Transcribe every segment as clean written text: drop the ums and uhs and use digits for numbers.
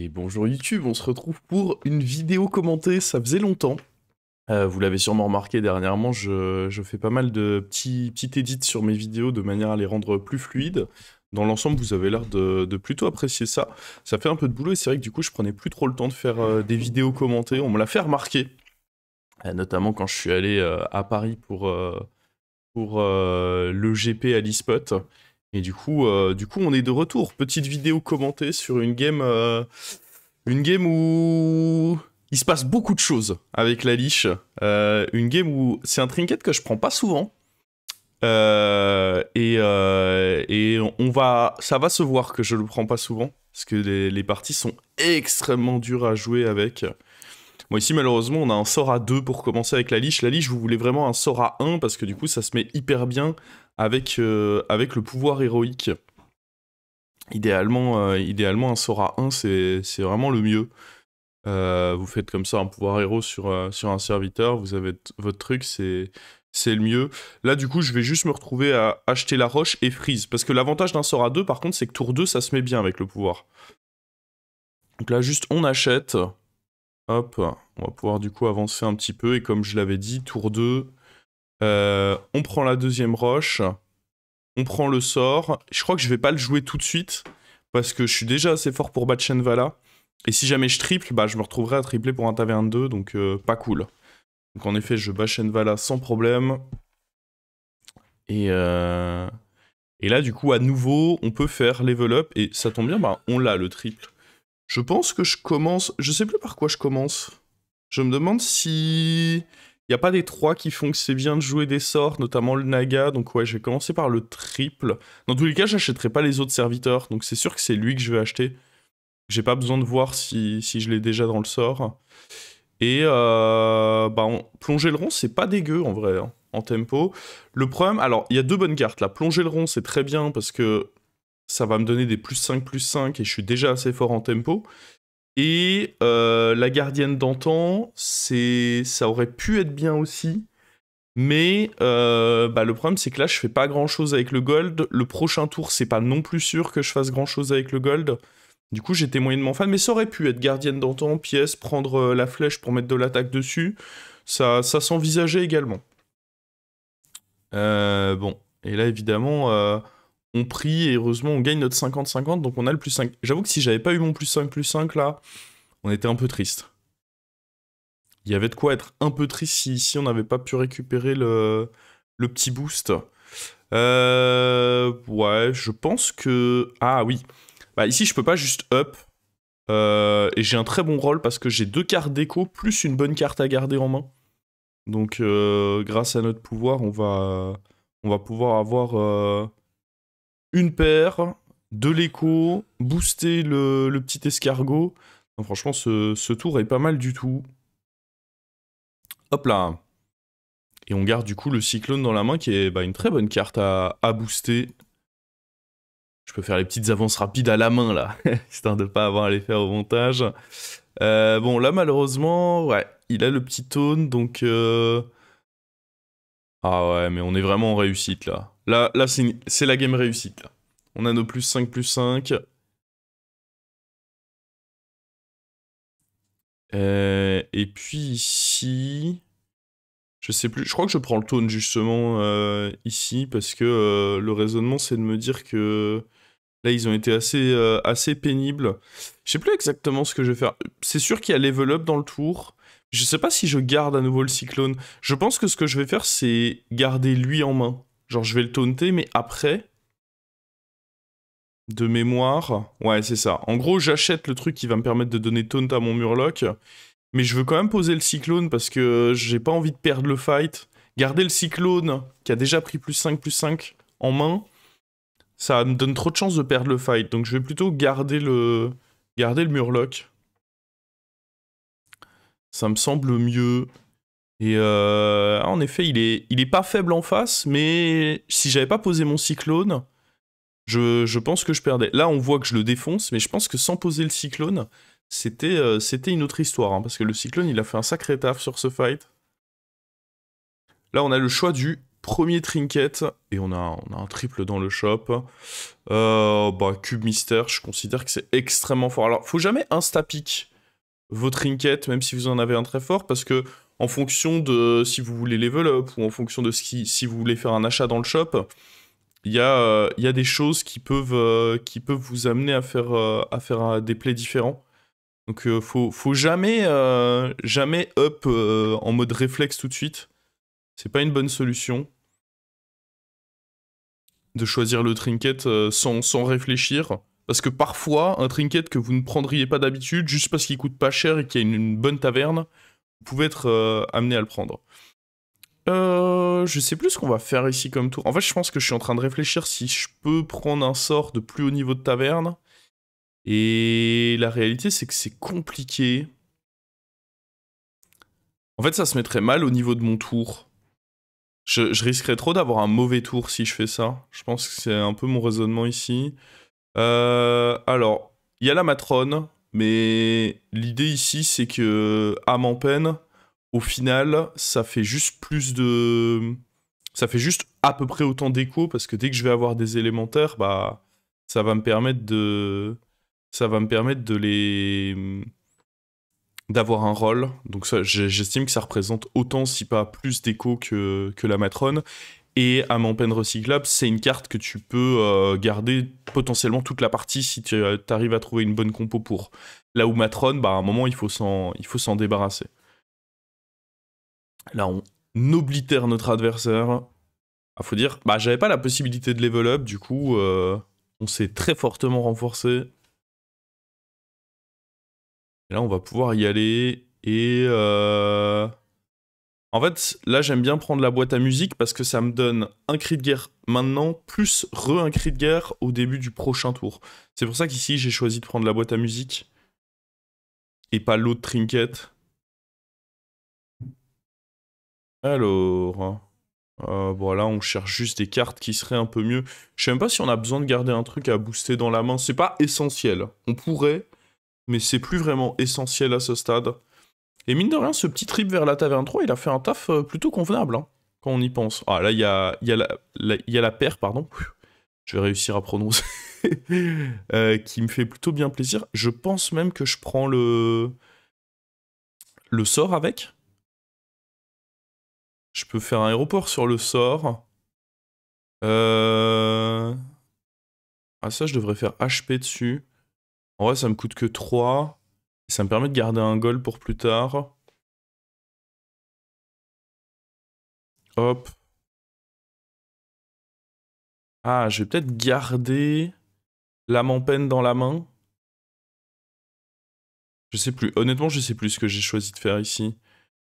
Et bonjour YouTube, on se retrouve pour une vidéo commentée, ça faisait longtemps. Vous l'avez sûrement remarqué dernièrement, je fais pas mal de petits edits sur mes vidéos de manière à les rendre plus fluides. Dans l'ensemble, vous avez l'air de plutôt apprécier ça. Ça fait un peu de boulot et c'est vrai que du coup, je prenais plus trop le temps de faire des vidéos commentées. On me l'a fait remarquer, notamment quand je suis allé à Paris pour le GP à l'eSpot. Et du coup, on est de retour. Petite vidéo commentée sur une game où il se passe beaucoup de choses avec la liche. Une game où c'est un trinket que je prends pas souvent. Et ça va se voir que je le prends pas souvent. Parce que les parties sont extrêmement dures à jouer avec. Bon, ici, malheureusement, on a un sort à 2 pour commencer avec la liche. La liche, vous voulez vraiment un sort à 1 parce que du coup, ça se met hyper bien avec le pouvoir héroïque. Idéalement, un sort à 1, c'est vraiment le mieux. Vous faites comme ça un pouvoir héros sur un serviteur, vous avez votre truc, c'est le mieux. Là, du coup, je vais juste me retrouver à acheter la roche et freeze. Parce que l'avantage d'un sort à 2, par contre, c'est que tour 2, ça se met bien avec le pouvoir. Donc là, juste, on achète. Hop, on va pouvoir du coup avancer un petit peu. Et comme je l'avais dit, tour 2, on prend la deuxième roche. On prend le sort. Je crois que je vais pas le jouer tout de suite. Parce que je suis déjà assez fort pour battre Shenvala. Et si jamais je triple, bah je me retrouverai à tripler pour un taverne 2, donc pas cool. Donc en effet, je bats Shenvala sans problème. Et là, du coup, à nouveau, on peut faire level up. Et ça tombe bien, bah on l'a, le triple. Je pense que je commence... Je sais plus par quoi je commence. Je me demande si... Il n'y a pas des 3 qui font que c'est bien de jouer des sorts, notamment le Naga. Donc ouais, je vais commencer par le triple. Dans tous les cas, j'achèterai pas les autres serviteurs. Donc c'est sûr que c'est lui que je vais acheter. J'ai pas besoin de voir si je l'ai déjà dans le sort. Et plonger le rond, c'est pas dégueu en vrai, hein, en tempo. Le problème, alors, il y a 2 bonnes cartes là. Plonger le rond, c'est très bien parce que ça va me donner des +5/+5 et je suis déjà assez fort en tempo. Et la gardienne d'antan, ça aurait pu être bien aussi. Mais le problème, c'est que là, je fais pas grand chose avec le gold. Le prochain tour, c'est pas non plus sûr que je fasse grand chose avec le gold. Du coup, j'étais moyennement fan, mais ça aurait pu être gardienne d'antan, pièce, prendre la flèche pour mettre de l'attaque dessus. Ça s'envisageait également. Bon, et là, évidemment, on prie et heureusement, on gagne notre 50-50, donc on a le +5. J'avoue que si j'avais pas eu mon +5/+5, là, on était un peu triste. Il y avait de quoi être un peu triste si on n'avait pas pu récupérer le petit boost. Ouais, je pense que... Ah oui. Bah ici, je peux pas juste up. Et j'ai un très bon rôle parce que j'ai 2 cartes d'écho plus une bonne carte à garder en main. Donc grâce à notre pouvoir, on va pouvoir avoir une paire, de l'écho, booster le petit escargot. Non, franchement, ce tour est pas mal du tout. Hop là. Et on garde du coup le cyclone dans la main qui est une très bonne carte à booster. Je peux faire les petites avances rapides à la main là, histoire de pas avoir à les faire au montage. Bon là malheureusement, ouais, il a le petit taunt donc... Ah ouais, mais on est vraiment en réussite là. Là c'est la game réussite là. On a nos +5/+5. Et puis ici... Je sais plus, je crois que je prends le taunt justement ici parce que le raisonnement c'est de me dire que là ils ont été assez pénibles. Je sais plus exactement ce que je vais faire. C'est sûr qu'il y a level up dans le tour. Je sais pas si je garde à nouveau le cyclone. Je pense que ce que je vais faire c'est garder lui en main. Genre je vais le taunter mais après, de mémoire, ouais c'est ça. En gros j'achète le truc qui va me permettre de donner taunt à mon Murloc. Mais je veux quand même poser le cyclone parce que j'ai pas envie de perdre le fight. Garder le cyclone, qui a déjà pris +5/+5 en main, ça me donne trop de chances de perdre le fight. Donc je vais plutôt garder le Murloc. Ça me semble mieux. Et en effet, il est pas faible en face, mais si j'avais pas posé mon cyclone, je pense que je perdais. Là, on voit que je le défonce, mais je pense que sans poser le cyclone, c'était une autre histoire, hein, parce que le cyclone, il a fait un sacré taf sur ce fight. Là, on a le choix du premier trinket, et on a un triple dans le shop. Cube mystère, je considère que c'est extrêmement fort. Alors, faut jamais insta-pick vos trinkets, même si vous en avez un très fort, parce que en fonction de si vous voulez level up, ou en fonction de si vous voulez faire un achat dans le shop, il y a des choses qui peuvent vous amener à faire des plays différents. Donc faut jamais up en mode réflexe tout de suite. C'est pas une bonne solution de choisir le trinket sans réfléchir. Parce que parfois, un trinket que vous ne prendriez pas d'habitude, juste parce qu'il coûte pas cher et qu'il y a une bonne taverne, vous pouvez être amené à le prendre. Je sais plus ce qu'on va faire ici comme tour. En fait, je pense que je suis en train de réfléchir si je peux prendre un sort de plus haut niveau de taverne. Et la réalité, c'est que c'est compliqué. En fait, ça se mettrait mal au niveau de mon tour. Je risquerais trop d'avoir un mauvais tour si je fais ça. Je pense que c'est un peu mon raisonnement ici. Alors, il y a la matrone, mais l'idée ici, c'est que âme en peine, au final, ça fait juste ça fait juste à peu près autant d'écho, parce que dès que je vais avoir des élémentaires, bah, ça va me permettre d'avoir un rôle. Donc ça, j'estime que ça représente autant, si pas plus d'écho que la matrone. Et âme en peine recyclable, c'est une carte que tu peux garder potentiellement toute la partie si tu arrives à trouver une bonne compo pour. Là où matrone, bah à un moment, il faut s'en débarrasser. Là, on oblitère notre adversaire. Ah, faut dire, bah j'avais pas la possibilité de level up, du coup, on s'est très fortement renforcé. Et là, on va pouvoir y aller. Et en fait, là, j'aime bien prendre la boîte à musique parce que ça me donne un cri de guerre maintenant, plus un cri de guerre au début du prochain tour. C'est pour ça qu'ici, j'ai choisi de prendre la boîte à musique et pas l'autre trinket. Alors, voilà, on cherche juste des cartes qui seraient un peu mieux. Je sais même pas si on a besoin de garder un truc à booster dans la main. C'est pas essentiel. On pourrait, mais c'est plus vraiment essentiel à ce stade. Et mine de rien, ce petit trip vers la taverne 3, il a fait un taf plutôt convenable, hein, quand on y pense. Ah, là, il y a la paire, pardon. Je vais réussir à prononcer. Qui me fait plutôt bien plaisir. Je pense même que je prends le sort avec. Je peux faire un aéroport sur le sort. Ah, ça, je devrais faire HP dessus. En vrai, ça me coûte que 3. Ça me permet de garder un goal pour plus tard. Hop. Ah, je vais peut-être garder l'âme en peine dans la main. Je sais plus. Honnêtement, je sais plus ce que j'ai choisi de faire ici.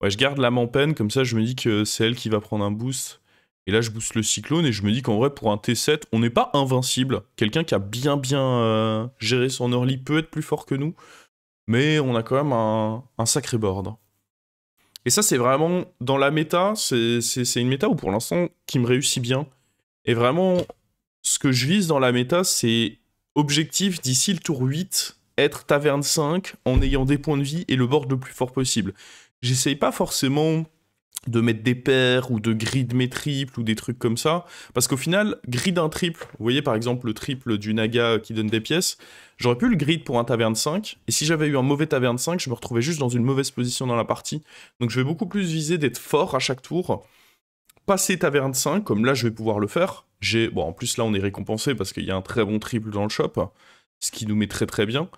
Ouais, je garde l'âme en peine, comme ça je me dis que c'est elle qui va prendre un boost. Et là, je booste le cyclone et je me dis qu'en vrai, pour un T7, on n'est pas invincible. Quelqu'un qui a bien géré son early peut être plus fort que nous. Mais on a quand même un sacré board. Et ça, c'est vraiment, dans la méta, c'est une méta où pour l'instant, qui me réussit bien. Et vraiment, ce que je vise dans la méta, c'est objectif d'ici le tour 8, être taverne 5 en ayant des points de vie et le board le plus fort possible. J'essaye pas forcément de mettre des paires ou de grid mes triples ou des trucs comme ça, parce qu'au final, grid un triple, vous voyez par exemple le triple du Naga qui donne des pièces, j'aurais pu le grid pour un taverne 5, et si j'avais eu un mauvais taverne 5, je me retrouvais juste dans une mauvaise position dans la partie. Donc je vais beaucoup plus viser d'être fort à chaque tour, passer taverne 5, comme là je vais pouvoir le faire. Bon, en plus là on est récompensé parce qu'il y a un très bon triple dans le shop, ce qui nous met très très bien.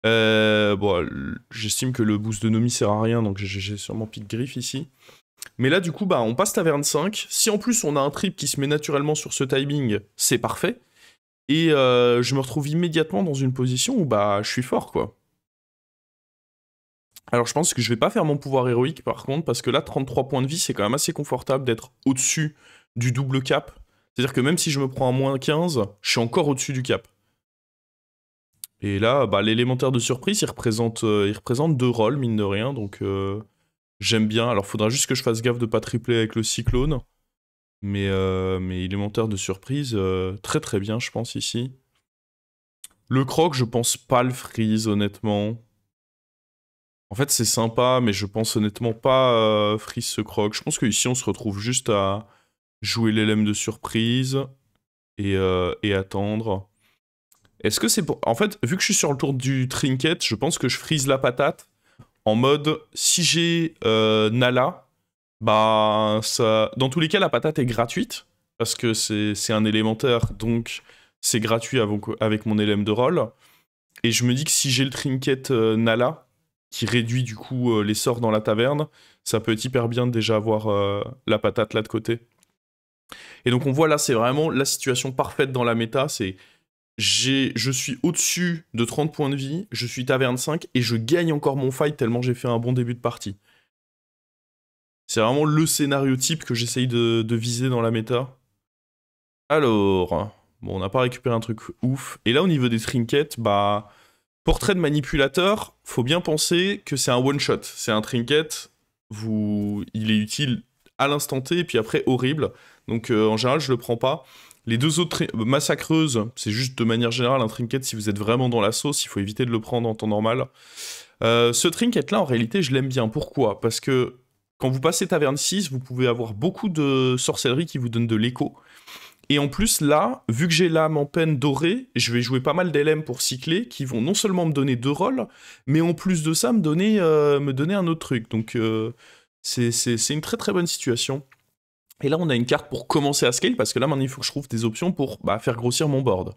Bon, j'estime que le boost de Nomi sert à rien, donc j'ai sûrement pique griffe ici. Mais là, du coup, bah, on passe taverne 5. Si en plus on a un trip qui se met naturellement sur ce timing, c'est parfait. Et je me retrouve immédiatement dans une position où bah, je suis fort, quoi. Alors je pense que je vais pas faire mon pouvoir héroïque, par contre, parce que là, 33 points de vie, c'est quand même assez confortable d'être au-dessus du double cap. C'est-à-dire que même si je me prends un moins 15, je suis encore au-dessus du cap. Et là, bah, l'élémentaire de surprise, il représente 2 rôles, mine de rien, donc j'aime bien. Alors, faudra juste que je fasse gaffe de pas tripler avec le cyclone. Mais élémentaire de surprise, très très bien, je pense, ici. Le croc, je pense pas le freeze, honnêtement. En fait, c'est sympa, mais je pense honnêtement pas freeze ce croc. Je pense qu'ici, on se retrouve juste jouer l'LM de surprise et attendre. Est-ce que c'est pour... En fait, vu que je suis sur le tour du trinket, je pense que je freeze la patate en mode, si j'ai Nala, bah, ça... Dans tous les cas, la patate est gratuite, parce que c'est un élémentaire, donc c'est gratuit avec mon LM de rôle. Et je me dis que si j'ai le trinket Nala, qui réduit du coup les sorts dans la taverne, ça peut être hyper bien de déjà avoir la patate là de côté. Et donc on voit là, c'est vraiment la situation parfaite dans la méta, c'est je suis au-dessus de 30 points de vie, je suis taverne 5 et je gagne encore mon fight tellement j'ai fait un bon début de partie. C'est vraiment le scénario type que j'essaye de viser dans la méta. Alors, bon, on n'a pas récupéré un truc ouf. Et là, au niveau des trinkets, bah, portrait de manipulateur, faut bien penser que c'est un one-shot. C'est un trinket, il est utile à l'instant T, et puis après, horrible. Donc, en général, je le prends pas. Les deux autres massacreuses, c'est juste de manière générale un trinket si vous êtes vraiment dans la sauce, il faut éviter de le prendre en temps normal. Ce trinket-là, en réalité, je l'aime bien. Pourquoi? Parce que quand vous passez taverne 6, vous pouvez avoir beaucoup de sorcellerie qui vous donne de l'écho. Et en plus, là, vu que j'ai l'âme en peine dorée, je vais jouer pas mal d'LM pour cycler, qui vont non seulement me donner 2 rôles, mais en plus de ça, me donner un autre truc. Donc, c'est une très très bonne situation. Et là, on a une carte pour commencer à scale, parce que là, maintenant, il faut que je trouve des options pour faire grossir mon board.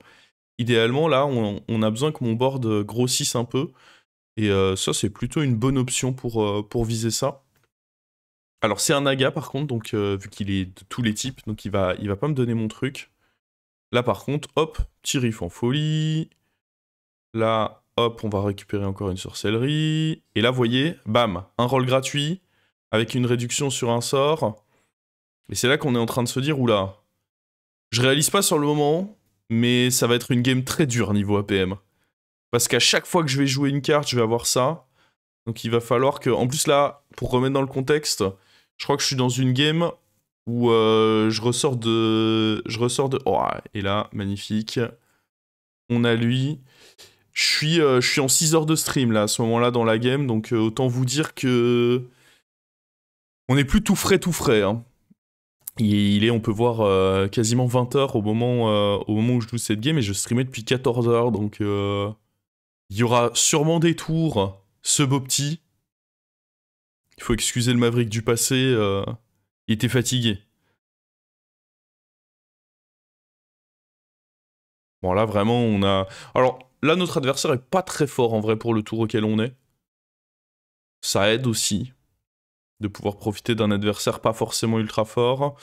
Idéalement, là, on a besoin que mon board grossisse un peu. Et ça, c'est plutôt une bonne option pour viser ça. Alors, c'est un naga, par contre, donc vu qu'il est de tous les types, donc il va pas me donner mon truc. Là, par contre, hop, petit riff en folie. Là, hop, on va récupérer encore une sorcellerie. Et là, vous voyez, bam, un rôle gratuit, avec une réduction sur un sort. Et c'est là qu'on est en train de se dire, oula, je réalise pas sur le moment, mais ça va être une game très dure niveau APM. Parce qu'à chaque fois que je vais jouer une carte, je vais avoir ça. Donc il va falloir que... En plus là, pour remettre dans le contexte, je crois que je suis dans une game où je ressors de... Oh, et là, magnifique. On a lui. Je suis en 6 heures de stream là, à ce moment-là dans la game, donc autant vous dire que... On n'est plus tout frais, hein. On peut voir quasiment 20 heures au moment où je joue cette game, et je streamais depuis 14 heures, donc il y aura sûrement des tours, ce beau petit. Il faut excuser le Maverick du passé, il était fatigué. Bon là vraiment on a... Alors là notre adversaire est pas très fort en vrai pour le tour auquel on est. Ça aide aussi de pouvoir profiter d'un adversaire pas forcément ultra fort.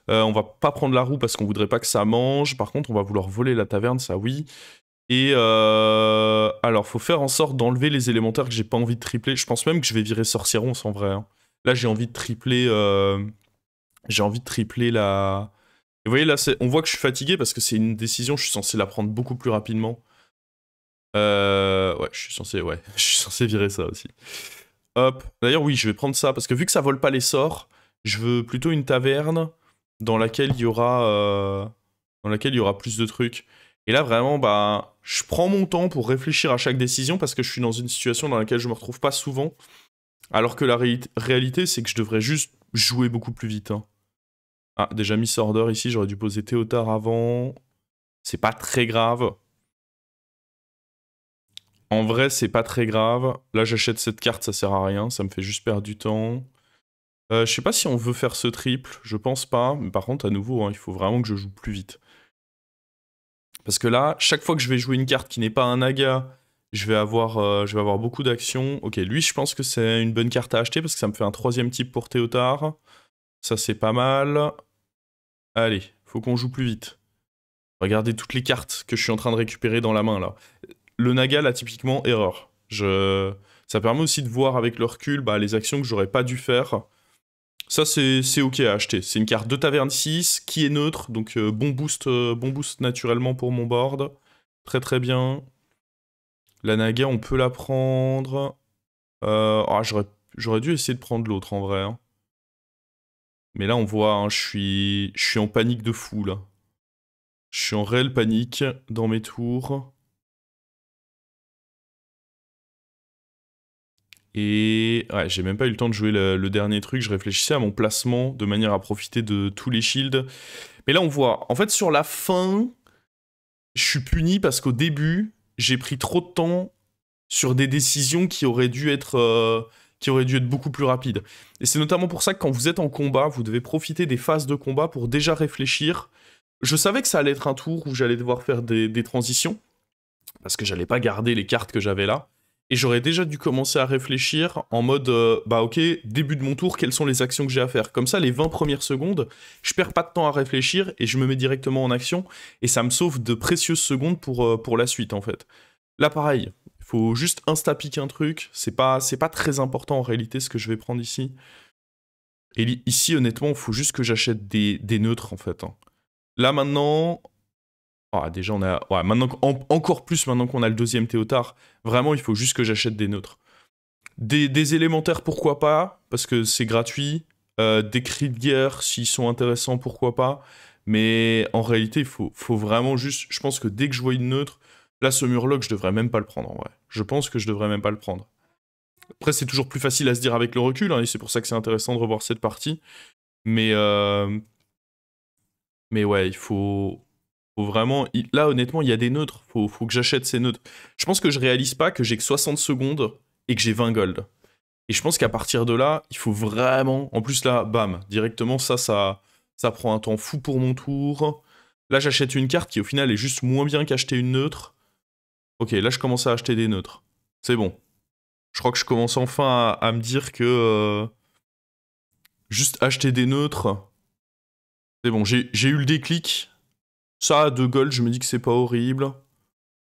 On va pas prendre la roue parce qu'on voudrait pas que ça mange. Par contre on va vouloir voler la taverne, ça oui. Et alors faut faire en sorte d'enlever les élémentaires que j'ai pas envie de tripler. Je pense même que je vais virer Sorcieron en vrai, hein. Là j'ai envie de tripler... J'ai envie de tripler la... Et vous voyez là, on voit que je suis fatigué parce que c'est une décision, je suis censé la prendre beaucoup plus rapidement. Ouais, je suis censé virer ça aussi. Hop, d'ailleurs oui, je vais prendre ça, parce que vu que ça vole pas les sorts, je veux plutôt une taverne dans laquelle il y aura plus de trucs. Et là vraiment, bah, je prends mon temps pour réfléchir à chaque décision, parce que je suis dans une situation dans laquelle je me retrouve pas souvent, alors que la réalité, c'est que je devrais juste jouer beaucoup plus vite, hein. Ah, déjà Miss Order ici, j'aurais dû poser Théotard avant. C'est pas très grave. En vrai, c'est pas très grave. Là, j'achète cette carte, ça sert à rien, ça me fait juste perdre du temps. Je sais pas si on veut faire ce triple, je pense pas. Mais par contre, à nouveau, hein, il faut vraiment que je joue plus vite. Parce que là, chaque fois que je vais jouer une carte qui n'est pas un naga, je vais avoir beaucoup d'actions. Ok, lui, je pense que c'est une bonne carte à acheter parce que ça me fait un 3e type pour Théotard. Ça, c'est pas mal. Allez, faut qu'on joue plus vite. Regardez toutes les cartes que je suis en train de récupérer dans la main, là. Le naga, là, typiquement, erreur. Ça permet aussi de voir avec le recul les actions que j'aurais pas dû faire. Ça, c'est ok à acheter. C'est une carte de taverne 6 qui est neutre, donc bon boost naturellement pour mon board. Très très bien. La naga, on peut la prendre. J'aurais dû essayer de prendre l'autre en vrai, hein. Mais là, on voit, hein, je suis en panique de fou, là. Je suis en réelle panique dans mes tours. Et ouais, j'ai même pas eu le temps de jouer le dernier truc. Je réfléchissais à mon placement de manière à profiter de tous les shields. Mais là, on voit. En fait, sur la fin, je suis puni parce qu'au début, j'ai pris trop de temps sur des décisions qui auraient dû être beaucoup plus rapides. Et c'est notamment pour ça que quand vous êtes en combat, vous devez profiter des phases de combat pour déjà réfléchir. Je savais que ça allait être un tour où j'allais devoir faire des transitions, parce que j'allais pas garder les cartes que j'avais là. Et j'aurais déjà dû commencer à réfléchir en mode, bah ok, début de mon tour, quelles sont les actions que j'ai à faire. Comme ça, les 20 premières secondes, je perds pas de temps à réfléchir et je me mets directement en action. Et ça me sauve de précieuses secondes pour la suite, en fait. Là, pareil, il faut juste insta-pique un truc. C'est pas très important en réalité ce que je vais prendre ici. Et ici, honnêtement, il faut juste que j'achète des neutres, en fait, hein. Là, maintenant, ah, déjà, on a. Ouais, maintenant, encore plus maintenant qu'on a le deuxième Théotard. Vraiment, il faut juste que j'achète des neutres. Des élémentaires, pourquoi pas, parce que c'est gratuit. Des cris de guerre, s'ils sont intéressants, pourquoi pas. Mais en réalité, faut vraiment juste. Je pense que dès que je vois une neutre, là, ce Murloc, je devrais même pas le prendre en vrai. Je pense que je devrais même pas le prendre. Après, c'est toujours plus facile à se dire avec le recul, hein, et c'est pour ça que c'est intéressant de revoir cette partie. Mais, euh, mais ouais, faut vraiment. Là, honnêtement, il y a des neutres. Faut que j'achète ces neutres. Je pense que je réalise pas que j'ai que 60 secondes et que j'ai 20 gold. Et je pense qu'à partir de là, il faut vraiment. En plus, là, bam, directement, ça prend un temps fou pour mon tour. Là, j'achète une carte qui, au final, est juste moins bien qu'acheter une neutre. Ok, là, je commence à acheter des neutres. C'est bon. Je crois que je commence enfin à me dire que juste acheter des neutres, c'est bon. J'ai eu le déclic. Ça, à 2 gold, je me dis que c'est pas horrible.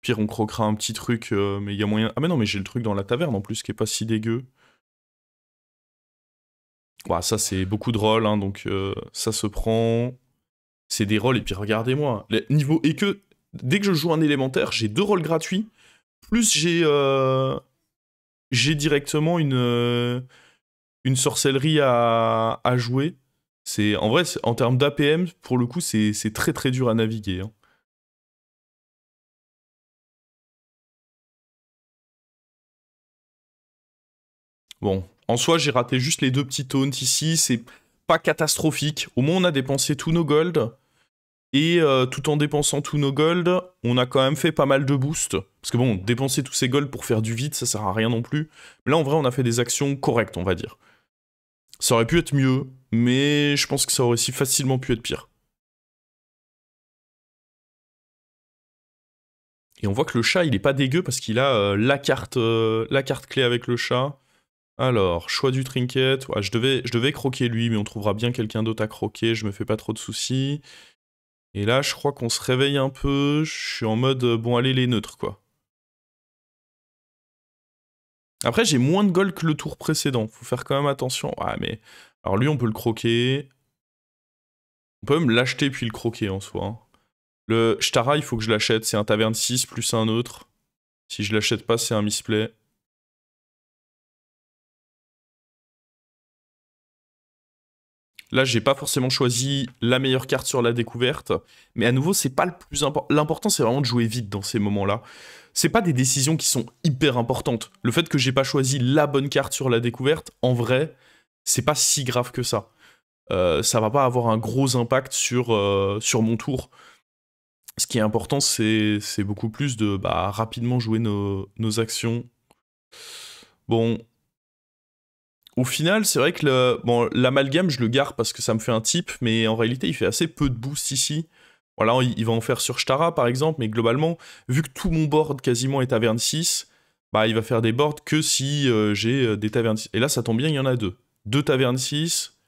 Pire, on croquera un petit truc, mais il y a moyen. Ah, mais non, mais j'ai le truc dans la taverne en plus qui est pas si dégueu. Bah, ça, c'est beaucoup de rôles, hein, donc ça se prend. C'est des rôles, et puis regardez-moi. Niveau. Et que dès que je joue un élémentaire, j'ai 2 rôles gratuits, plus j'ai directement une sorcellerie à jouer. En vrai, en termes d'APM, pour le coup, c'est très très dur à naviguer, hein. Bon, en soi, j'ai raté juste les 2 petits taunts ici, c'est pas catastrophique. Au moins, on a dépensé tous nos golds. Et tout en dépensant tous nos golds, on a quand même fait pas mal de boosts. Parce que bon, dépenser tous ces golds pour faire du vide, ça sert à rien non plus. Mais là, en vrai, on a fait des actions correctes, on va dire. Ça aurait pu être mieux, mais je pense que ça aurait aussi facilement pu être pire. Et on voit que le chat, il est pas dégueu parce qu'il a la carte clé avec le chat. Alors, choix du trinket. Ouais, je devais croquer lui, mais on trouvera bien quelqu'un d'autre à croquer. Je me fais pas trop de soucis. Et là, je crois qu'on se réveille un peu. Je suis en mode, bon, allez, les neutres, quoi. Après, j'ai moins de gold que le tour précédent. Faut faire quand même attention. Ouais, mais. Alors, lui, on peut le croquer. On peut même l'acheter puis le croquer en soi, hein. Le Shtara, il faut que je l'achète. C'est un taverne 6 plus un autre. Si je l'achète pas, c'est un misplay. Là, j'ai pas forcément choisi la meilleure carte sur la découverte, mais à nouveau, c'est pas le plus important. L'important, c'est vraiment de jouer vite dans ces moments-là. C'est pas des décisions qui sont hyper importantes. Le fait que j'ai pas choisi la bonne carte sur la découverte, en vrai, c'est pas si grave que ça. Ça va pas avoir un gros impact sur mon tour. Ce qui est important, c'est beaucoup plus de bah, rapidement jouer nos actions. Bon, au final, c'est vrai que bon, l'amalgame, je le garde parce que ça me fait un type, mais en réalité, il fait assez peu de boost ici. Voilà, il va en faire sur Shtara, par exemple, mais globalement, vu que tout mon board quasiment est taverne 6, bah, il va faire des boards que si j'ai des tavernes 6. Et là, ça tombe bien, il y en a deux. Deux tavernes 6.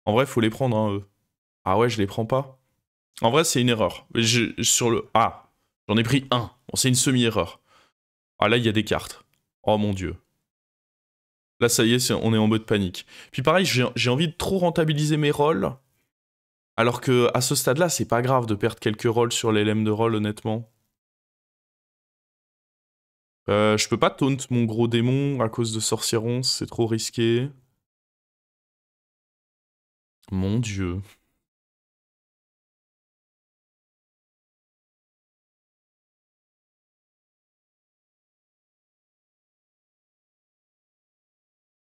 En vrai, faut les prendre, hein, eux. Ah ouais, je les prends pas. En vrai, c'est une erreur. Sur le... Ah, j'en ai pris un. Bon, c'est une semi-erreur. Ah là, il y a des cartes. Oh mon dieu. Là, ça y est, on est en mode panique. Puis pareil, j'ai envie de trop rentabiliser mes rolls, alors que à ce stade-là, c'est pas grave de perdre quelques rolls sur les lemmes de roll, honnêtement. Je peux pas taunt mon gros démon à cause de Sorcieron, c'est trop risqué. Mon dieu.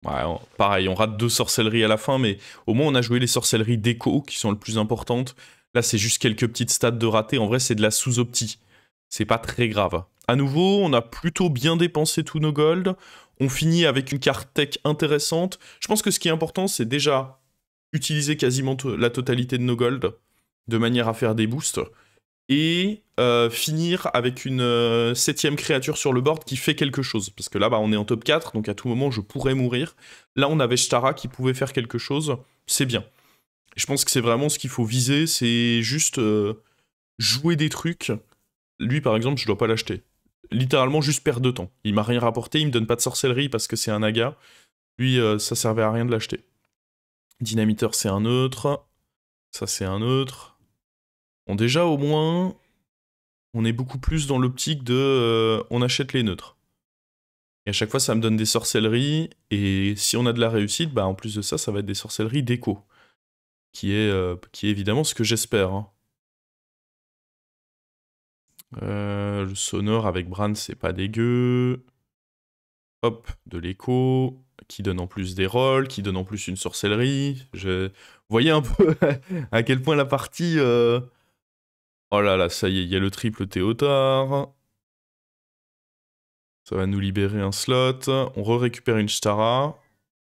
Ouais, pareil, on rate 2 sorcelleries à la fin, mais au moins on a joué les sorcelleries d'écho qui sont les plus importantes. Là, c'est juste quelques petites stats de raté. En vrai, c'est de la sous-optie. C'est pas très grave. À nouveau, on a plutôt bien dépensé tous nos golds. On finit avec une carte tech intéressante. Je pense que ce qui est important, c'est déjà utiliser quasiment la totalité de nos golds de manière à faire des boosts et finir avec une 7ème créature sur le board qui fait quelque chose. Parce que là, bah, on est en top 4, donc à tout moment, je pourrais mourir. Là, on avait Shtara qui pouvait faire quelque chose. C'est bien. Je pense que c'est vraiment ce qu'il faut viser, c'est juste jouer des trucs. Lui, par exemple, je dois pas l'acheter. Littéralement, juste perdre de temps. Il m'a rien rapporté, il me donne pas de sorcellerie parce que c'est un naga. Lui, ça servait à rien de l'acheter. Dynamiteur, c'est un neutre. Ça, c'est un neutre. Bon, déjà, au moins, on est beaucoup plus dans l'optique de on achète les neutres. Et à chaque fois, ça me donne des sorcelleries. Et si on a de la réussite, bah en plus de ça, ça va être des sorcelleries d'écho. Qui est évidemment ce que j'espère. Hein. Le sonore avec Bran, c'est pas dégueu. Hop, de l'écho. Qui donne en plus des rolls, qui donne en plus une sorcellerie. Vous voyez un peu à quel point la partie... Oh là là, ça y est, il y a le triple Théotard. Ça va nous libérer un slot. On récupère une Stara.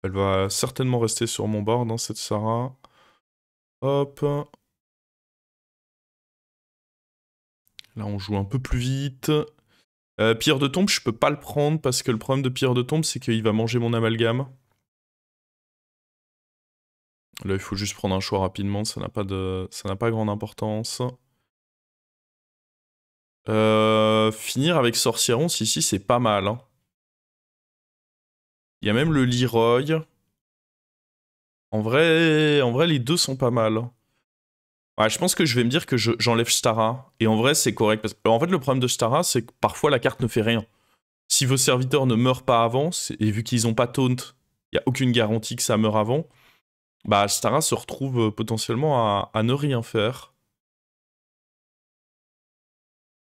Elle va certainement rester sur mon board, hein, cette Stara. Hop. Là, on joue un peu plus vite. Pierre de tombe, je peux pas le prendre parce que le problème de Pierre de tombe, c'est qu'il va manger mon amalgame. Là, il faut juste prendre un choix rapidement, ça n'a pas grande importance. Finir avec Sorcieron, ici, c'est pas mal. Hein. Il y a même le Leroy. En vrai, les deux sont pas mal. Ouais, je pense que je vais me dire que j'enlève Stara. Et en vrai, c'est correct. Parce que, en fait, le problème de Stara, c'est que parfois la carte ne fait rien. Si vos serviteurs ne meurent pas avant, et vu qu'ils n'ont pas taunt, il n'y a aucune garantie que ça meure avant, bah Stara se retrouve potentiellement à ne rien faire.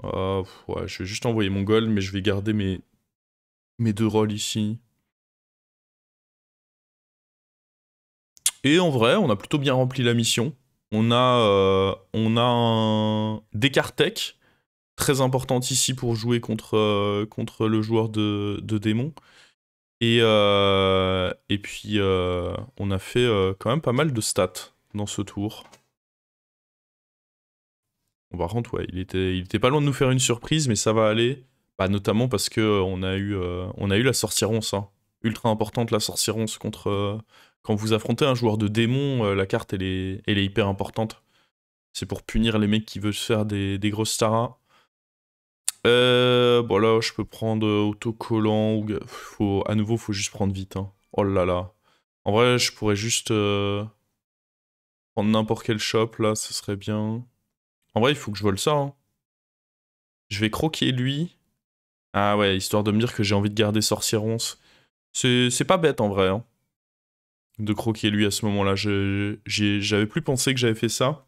Ouais, je vais juste envoyer mon gold, mais je vais garder mes 2 rolls ici. Et en vrai, on a plutôt bien rempli la mission. On a un Descartes très importante ici pour jouer contre le joueur de démon. Et puis, on a fait quand même pas mal de stats dans ce tour. Bon, par contre, ouais, il était pas loin de nous faire une surprise, mais ça va aller. Bah, notamment parce que on a eu la sorcieronce. Hein. Ultra importante, la sorcieronce contre... quand vous affrontez un joueur de démon, la carte, elle est hyper importante. C'est pour punir les mecs qui veulent se faire des grosses staras. Bon là, je peux prendre autocollant ou... à nouveau, faut juste prendre vite. Hein. Oh là là. En vrai, je pourrais juste prendre n'importe quel shop, là, ce serait bien. En vrai, il faut que je vole ça. Hein. Je vais croquer lui. Ah ouais, histoire de me dire que j'ai envie de garder Sorcieronce. C'est pas bête, en vrai, hein, de croquer lui à ce moment-là. J'avais plus pensé que j'avais fait ça.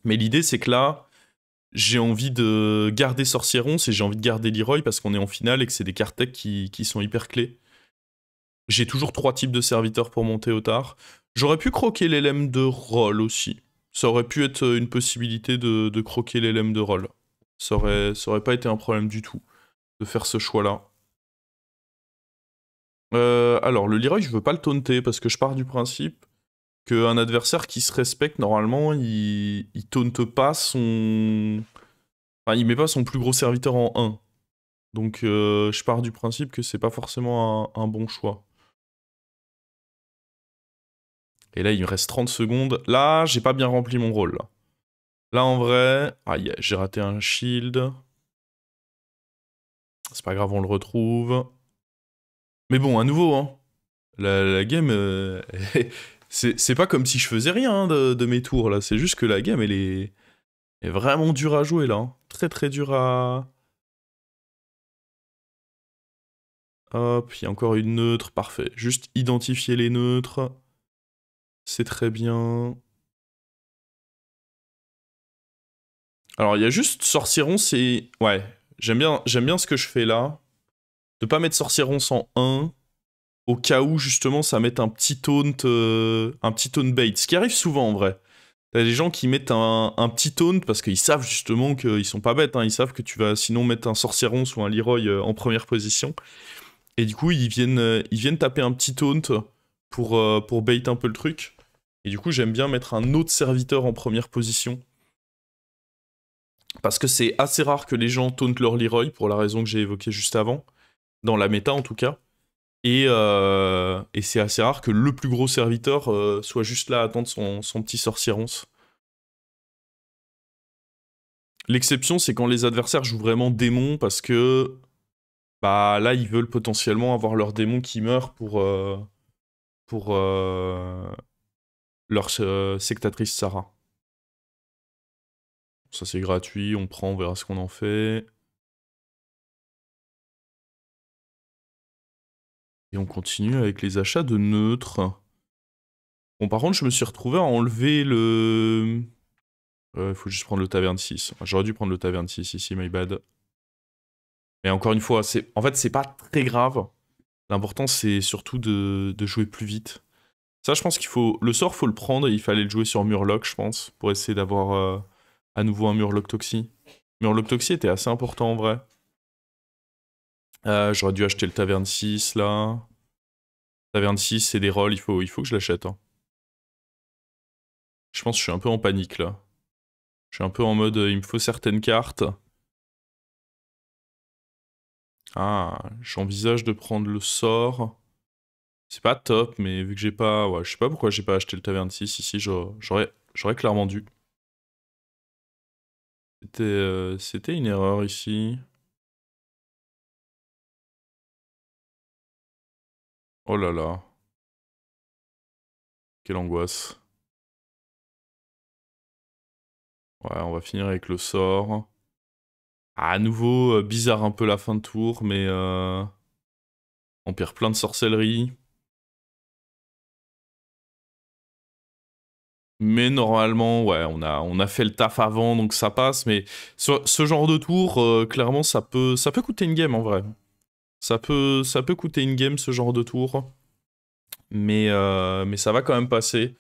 Mais l'idée, c'est que là... J'ai envie de garder Sorcieronce et j'ai envie de garder Leroy parce qu'on est en finale et que c'est des cartes tech qui sont hyper clés. J'ai toujours 3 types de serviteurs pour monter au tard. J'aurais pu croquer l'LM de Roll aussi. Ça aurait pu être une possibilité de croquer l'LM de Roll. Ça aurait pas été un problème du tout de faire ce choix-là. Alors, le Leroy, je veux pas le taunter parce que je pars du principe qu'un adversaire qui se respecte, normalement, il taunte pas son... Enfin, il met pas son plus gros serviteur en 1. Donc je pars du principe que c'est pas forcément un bon choix. Et là, il me reste 30 secondes. Là, j'ai pas bien rempli mon rôle. Là, en vrai... Aïe, j'ai raté un shield. C'est pas grave, on le retrouve. Mais bon, à nouveau, hein. La game... c'est pas comme si je faisais rien hein, de mes tours, là. C'est juste que la game, elle est vraiment dure à jouer, là. Hein. Très, très dure à... Hop, il y a encore une neutre, parfait. Juste identifier les neutres. C'est très bien. Alors, il y a juste Sorcieron, c'est... Ouais, j'aime bien ce que je fais là. De pas mettre Sorcieron en 1. au cas où justement ça mette un petit taunt bait, ce qui arrive souvent en vrai. T'as des gens qui mettent un petit taunt parce qu'ils savent justement qu'ils sont pas bêtes, hein, ils savent que tu vas sinon mettre un sorcieron ou un Leroy en première position. Et du coup, ils viennent taper un petit taunt pour bait un peu le truc. Et du coup, j'aime bien mettre un autre serviteur en première position. Parce que c'est assez rare que les gens tauntent leur Leroy, pour la raison que j'ai évoquée juste avant. Dans la méta, en tout cas. Et c'est assez rare que le plus gros serviteur soit juste là à attendre son petit sorcieron. L'exception, c'est quand les adversaires jouent vraiment démon, parce que bah là, ils veulent potentiellement avoir leur démon qui meurt pour leur sectatrice Sarah. Ça, c'est gratuit, on prend, on verra ce qu'on en fait. Et on continue avec les achats de neutres. Bon, par contre, je me suis retrouvé à enlever le... faut juste prendre le taverne 6. J'aurais dû prendre le taverne 6 ici, my bad. Mais encore une fois, en fait, c'est pas très grave. L'important, c'est surtout de jouer plus vite. Ça, je pense qu'il faut... Le sort, faut le prendre, et il fallait le jouer sur Murloc, je pense, pour essayer d'avoir à nouveau un Murloc Toxie. Murloc Toxie était assez important, en vrai. J'aurais dû acheter le taverne 6, là. Taverne 6, c'est des rolls, il faut que je l'achète. Hein. Je pense que je suis un peu en panique, là. Je suis un peu en mode, il me faut certaines cartes. Ah, j'envisage de prendre le sort. C'est pas top, mais vu que j'ai pas... Ouais, je sais pas pourquoi j'ai pas acheté le taverne 6 ici, j'aurais clairement dû. C'était une erreur ici. Oh là là. Quelle angoisse. Ouais, on va finir avec le sort. Ah, à nouveau, bizarre un peu la fin de tour, mais... On perd plein de sorcellerie. Mais normalement, ouais, on a fait le taf avant, donc ça passe. Mais ce genre de tour, clairement, ça peut coûter une game, en vrai. Ça peut coûter une game, ce genre de tour. Mais ça va quand même passer.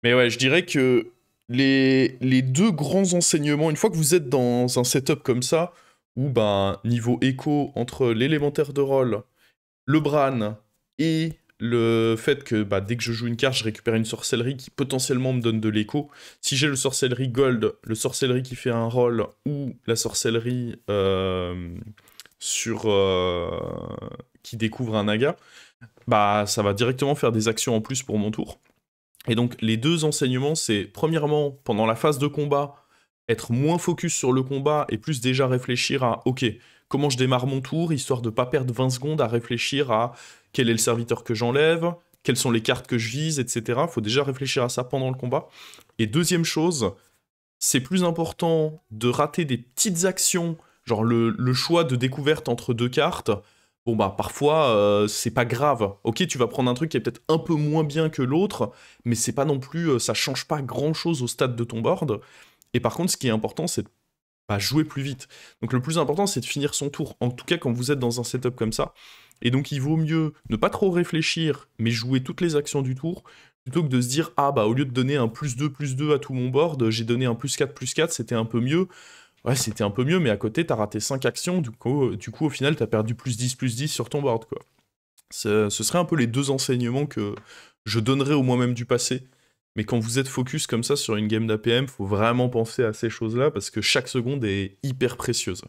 Mais ouais, je dirais que les deux grands enseignements, une fois que vous êtes dans un setup comme ça, où ben, niveau écho entre l'élémentaire de rôle, le Bran et le fait que bah, dès que je joue une carte, je récupère une sorcellerie qui potentiellement me donne de l'écho. Si j'ai le sorcellerie gold, le sorcellerie qui fait un rôle, ou la sorcellerie qui découvre un naga, bah ça va directement faire des actions en plus pour mon tour. Et donc les deux enseignements, c'est premièrement, pendant la phase de combat, être moins focus sur le combat et plus déjà réfléchir à, ok, comment je démarre mon tour, histoire de pas perdre 20 secondes à réfléchir à quel est le serviteur que j'enlève, quelles sont les cartes que je vise, etc. Faut déjà réfléchir à ça pendant le combat. Et deuxième chose, c'est plus important de rater des petites actions, genre le choix de découverte entre deux cartes. Bon bah parfois c'est pas grave. Ok, tu vas prendre un truc qui est peut-être un peu moins bien que l'autre, mais c'est pas non plus, ça change pas grand-chose au stade de ton board. Et par contre, ce qui est important, c'est de pas jouer plus vite. Donc le plus important, c'est de finir son tour. En tout cas, quand vous êtes dans un setup comme ça. Et donc il vaut mieux ne pas trop réfléchir, mais jouer toutes les actions du tour, plutôt que de se dire, ah bah au lieu de donner un +2/+2 à tout mon board, j'ai donné un +4/+4, c'était un peu mieux. Ouais, c'était un peu mieux, mais à côté, t'as raté 5 actions, du coup au final, t'as perdu +10/+10 sur ton board, quoi. Ce serait un peu les deux enseignements que je donnerais au moi-même du passé. Mais quand vous êtes focus comme ça sur une game d'APM, faut vraiment penser à ces choses-là, parce que chaque seconde est hyper précieuse.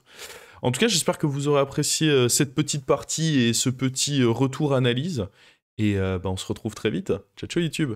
En tout cas, j'espère que vous aurez apprécié cette petite partie et ce petit retour analyse. Et bah, on se retrouve très vite. Ciao, ciao YouTube!